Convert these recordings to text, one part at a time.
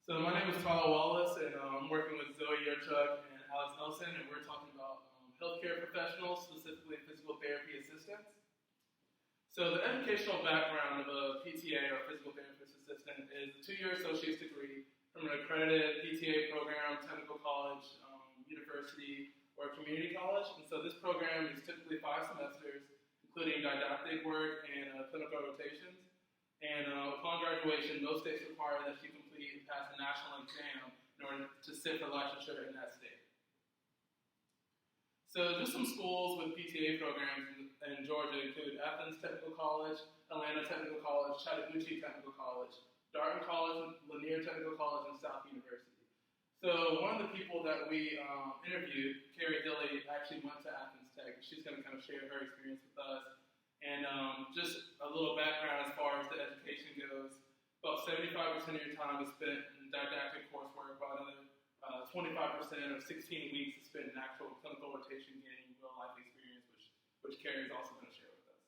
So my name is Wallace, and I'm working with Yurchuck and Elsen, and we're talking about healthcare professionals, specifically physical therapy assistants. So the educational background of a PTA or physical therapist assistant is a 2-year associate's degree from an accredited PTA program, technical college, university, or community college. And so this program is typically 5 semesters, including didactic work and clinical rotations. And upon graduation, most states require that you complete and pass a national exam in order to sit for licensure in that state. So just some schools with PTA programs in Georgia include Athens Technical College, Atlanta Technical College, Chattahoochee Technical College, Darton College, Lanier Technical College, and South University. So one of the people that we interviewed, Carrie Dilly, actually went to Athens Tech. She's going to kind of share her experience with us. And just a little background as far as the education goes, about 75% of your time is spent in didactic coursework, while another 25% or 16 weeks is spent in actual clinical rotation, gaining real-life experience, which Carrie is also going to share with us.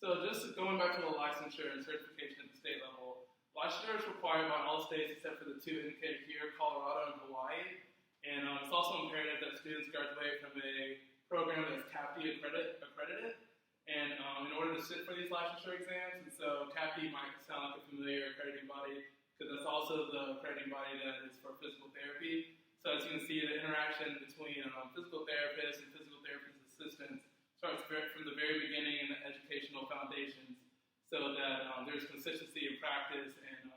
So just going back to the licensure and certification at the state level, licensure is required by all states except for the 2 indicated here, Colorado and Hawaii. And it's also imperative that students graduate from a program that's CAPTE accredited, and in order to sit for these licensure exams. And so CAPTE might sound like a familiar accrediting body, because that's also the accrediting body that is for physical therapy. So as you can see, the interaction between physical therapists and physical therapist assistants starts from the very beginning in the educational foundations, so that there's consistency in practice and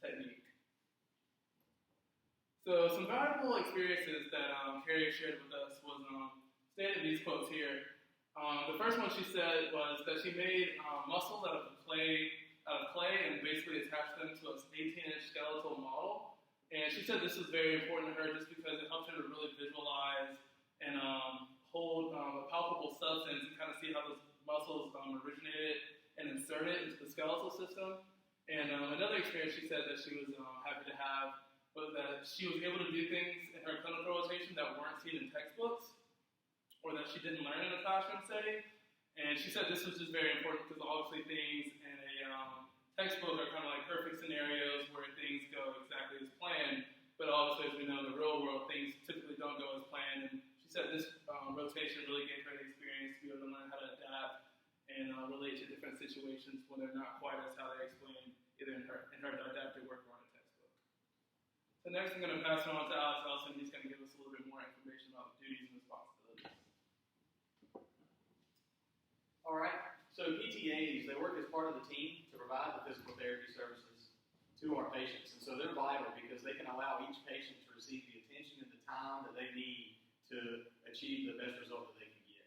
technique. So some valuable experiences that Carrie shared with us was stated in these quotes here. The first one she said was that she made muscles out of clay and basically attached them to an 18-inch skeletal model. And she said this was very important to her just because it helped her to really visualize and hold a palpable substance and kind of see how those muscles originated and inserted into the skeletal system. And another experience she said that she was happy to have was that she was able to do things in her clinical rotation that weren't seen in textbooks, or that she didn't learn in a classroom setting. And she said this was just very important because obviously things in a textbook are kind of like perfect scenarios where things go exactly as planned, but obviously as we know in the real world, things typically don't go as planned. And she said this rotation really gave her the experience to be able to learn how to adapt and relate to different situations when they're not quite as how they explained either in her didactic work or in a textbook. So next I'm going to pass it on to Alex Elsen. He's going to give us a little bit more information about the duties and responsibilities. All right, so PTAs, they work as part of the team to provide the physical therapy services to our patients. And so they're vital because they can allow each patient to receive the attention and the time that they need to achieve the best result that they can get.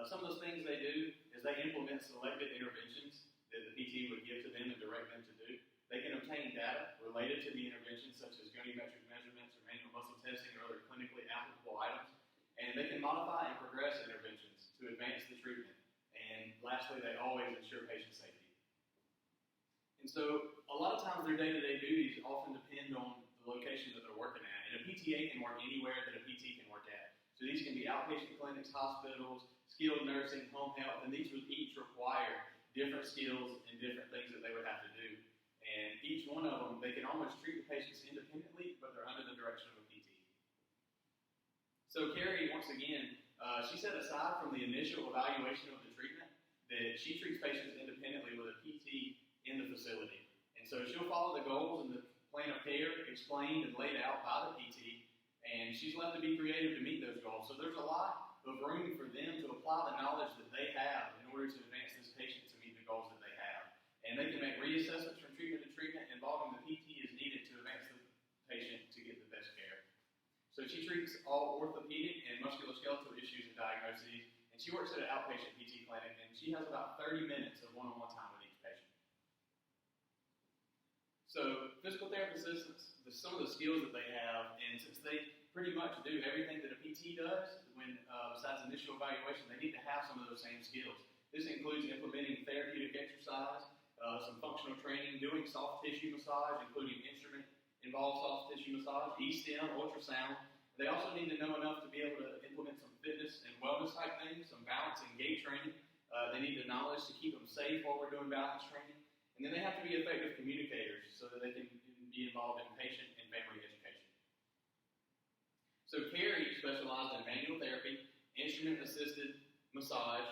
Some of those things they do is they implement selected interventions that the PT would give to them and direct them to do. They can obtain data related to the interventions, such as goniometric measurements or manual muscle testing or other clinically applicable items. And they can modify and progress interventions to advance the treatment. And lastly, they always ensure patient safety. And so a lot of times their day-to-day duties often depend on the location that they're working at. And a PTA can work anywhere that a PT can work at. So these can be outpatient clinics, hospitals, skilled nursing, home health, and these would each require different skills and different things that they would have to do. And each one of them, they can almost treat the patients independently, but they're under the direction of a PT. So Carrie, once again, she said aside from the initial evaluation of the treatment, that she treats patients independently with a PT in the facility. And so she'll follow the goals and the plan of care explained and laid out by the PT, and she's left to be creative to meet those goals. So there's a lot of room for them to apply the knowledge that they have in order to advance this patient to meet the goals that they have. And they can make reassessments from treatment to treatment involving the PT as needed to advance the patient to get the best care. So she treats all orthopedic and musculoskeletal issues and diagnoses, and she works at an outpatient PT clinic, and she has about 30 minutes of one-on-one time with each patient. So physical therapy assistants, some of the skills that they have, and since they pretty much do everything that a PT does, when besides initial evaluation, they need to have some of those same skills. This includes implementing therapeutic exercise, some functional training, doing soft tissue massage, including involved soft tissue massage, E-stim, ultrasound. They also need to know enough to be able to implement some fitness and wellness type things, some balance and gait training. They need the knowledge to keep them safe while we're doing balance training. And then they have to be effective communicators so that they can be involved in patient and family education. So Carrie specialized in manual therapy, instrument-assisted massage,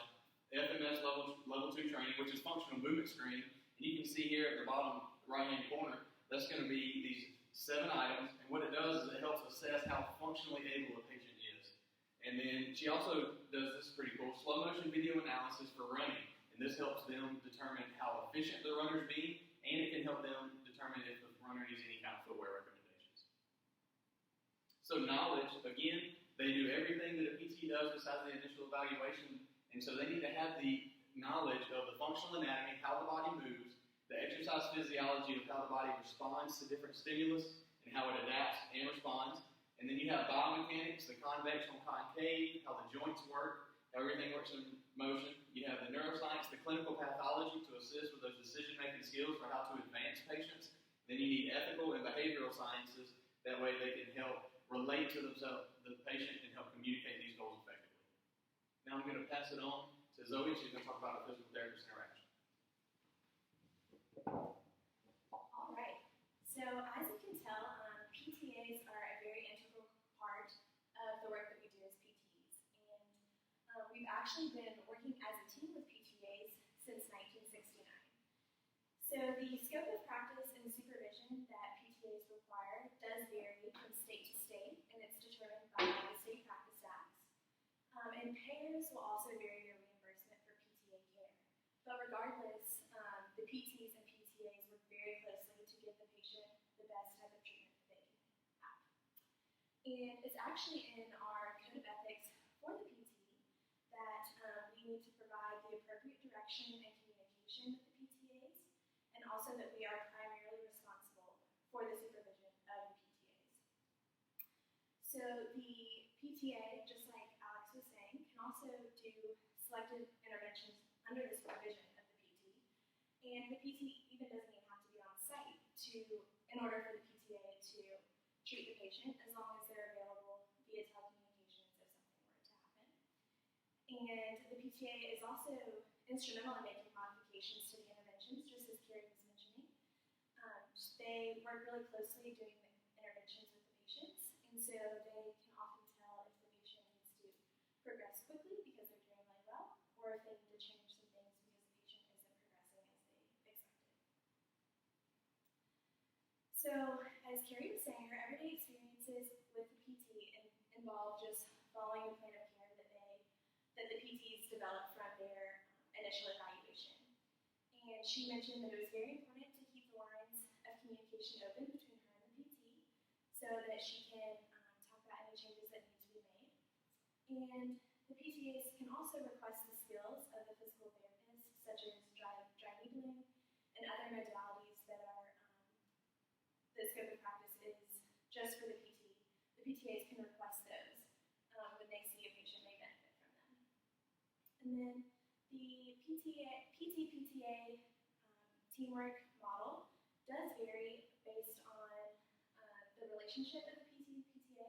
FMS level 2 training, which is functional movement screening. And you can see here at the bottom right-hand corner, that's going to be these 7 items. And what it does is it helps assess how functionally able a patient is. And then she also does this pretty cool slow motion video analysis for running. And this helps them determine how efficient the runner's being, and it can help them determine if the runner needs any kind of footwear recommendations. So knowledge, again, they do everything that a PT does besides the initial evaluation. And so they need to have the knowledge of the functional anatomy, how the body moves, the exercise physiology of how the body responds to different stimulus and how it adapts and responds. And then you have biomechanics, the convex on concave, how the joints work, how everything works in motion. You have the neuroscience, the clinical pathology to assist with those decision-making skills for how to advance patients. Then you need ethical and behavioral sciences. That way they can help relate to themselves, the patient, and help communicate these goals effectively. Now I'm going to pass it on to Zoe. She's going to talk about a physical therapist interaction. All right. So as you can tell, PTAs are a very integral part of the work that we do as PTs. And we've actually been working as a team with PTAs since 1969. So the scope of practice and supervision that PTAs require does vary from state to state, and it's determined by the state practice acts. And payers will also vary your reimbursement for PTA care. But regardless, the PTs and PTAs work very closely to give the patient the best type of treatment that they can have. And it's actually in our code of ethics for the PT that we need to provide the appropriate direction and communication with the PTAs, and also that we are primarily responsible for the supervision of the PTAs. So the PTA, just like Alex was saying, can also do selective interventions under the supervision of the PT. And the PT even doesn't even have to be on site in order for the PTA to treat the patient, as long as they're available via telecommunications if something were to happen. And the PTA is also instrumental in making modifications to the interventions, just as Carrie was mentioning. They work really closely doing the interventions with the patients, and so they can often tell if the patient needs to progress quickly because they're doing really well, or if they need to change some things because the patient isn't progressing as they expected. So, as Carrie was saying, her everyday experiences with the PT involve just following the plan of care that the PTs developed from their initial evaluation. And she mentioned that it was very important to keep the lines of communication open between her and the PT so that she can talk about any changes that need to be made. And the PTAs can also request the skills of the physical therapists, such as dry needling and other modalities that are the scope of practice is just for the PT. The PTAs can request those when they see a patient may benefit from them. And then the PT-PTA teamwork model does vary based on the relationship of the PT and PTA,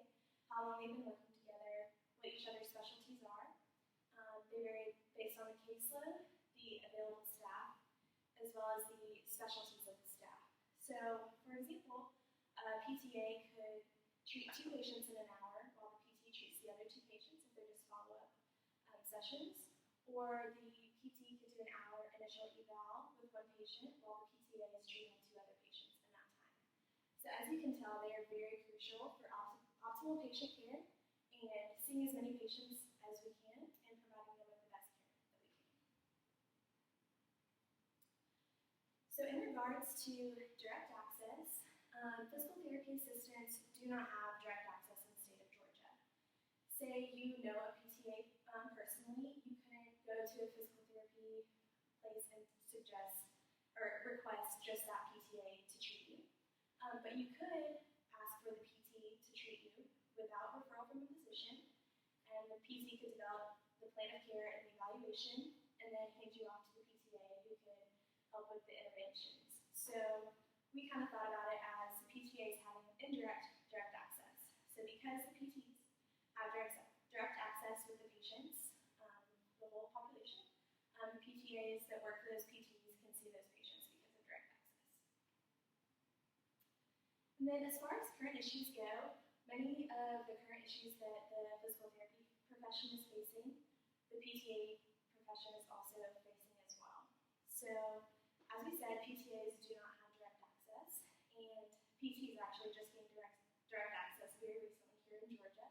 how long they've been working together, what each other's specialties are. They vary based on the caseload, the available staff, as well as the specialties of the staff. So, for example, a PTA could treat 2 patients in an hour while the PT treats the other 2 patients if they're just follow-up sessions. Or the PT could do an hour initial eval with 1 patient while the PTA is treating 2 other patients in that time. So as you can tell, they are very crucial for optimal patient care and seeing as many patients as we can and providing them with the best care that we can. So in regards to direct access, physical therapy assistants do not have direct access in the state of Georgia. Say you know a PTA personally, you couldn't go to a physical therapy place and suggest or request just that PTA to treat you. But you could ask for the PT to treat you without referral from a physician, and the PT could develop the plan of care and the evaluation, and then hand you off to the PTA who could help with the interventions. So we kind of thought about it as the PTAs having direct access. So because the PTs have direct access with the patients, the whole population, the PTAs that work for those PTs can see those patients because of direct access. And then as far as current issues go, many of the current issues that the physical therapy profession is facing, the PTA profession is also facing as well. So, as we said, PTAs do not have direct access, and PTs actually just gained direct access very recently here in Georgia.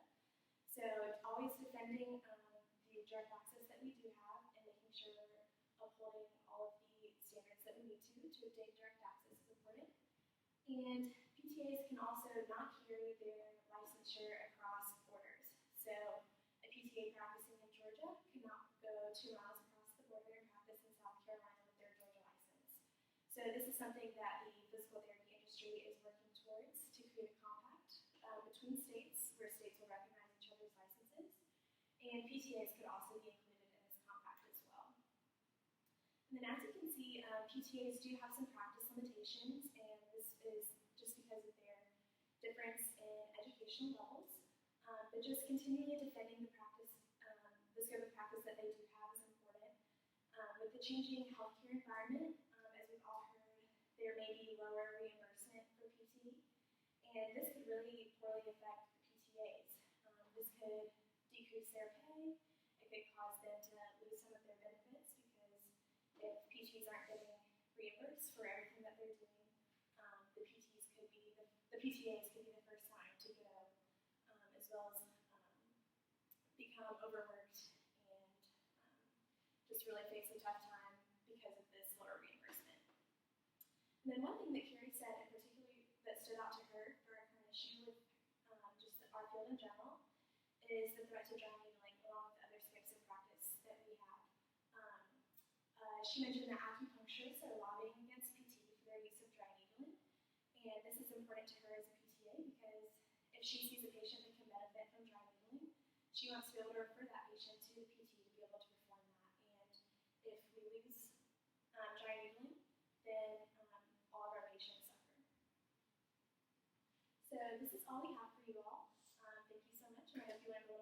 So, it's always defending the direct access that we do have and making sure we're upholding all of the standards that we need to obtain direct access is important. And PTAs can also not carry their licensure across borders. So a PTA practicing in Georgia cannot go 2 miles across the border and practice in South Carolina with their Georgia license. So this is something that the physical therapy industry is working towards to create a compact between states where states will recognize each other's licenses. And PTAs could also be included in this compact as well. And then as you can see, PTAs do have some practice limitations, and this is just because of their difference in educational levels. But just continually defending the practice, the scope of practice that they do have is important. With the changing healthcare environment, as we've all heard, there may be lower reimbursement for PT, and this could really poorly affect the PTAs. This could decrease their pay. It could cause them to lose some of their benefits because if PTs aren't getting reimbursed for everything that they're doing, the PTAs could be the first sign to go, as well as become overworked and just really face a tough time because of this lower reimbursement. And then one thing that Carrie said, and particularly that stood out to her for a current issue with just our field in general, is the threat to dry needling along with other scopes of practice that we have. She mentioned that acupuncturists are lobbying against PT for their use of dry needling, and this is important to her as a PTA because if she sees a patient that can benefit from dry needling, she wants to be able to refer that patient to the PT to be able to perform that. And if we lose dry needling, then all of our patients suffer. So this is all we have for you all. Thank you so much, and I hope you learned a little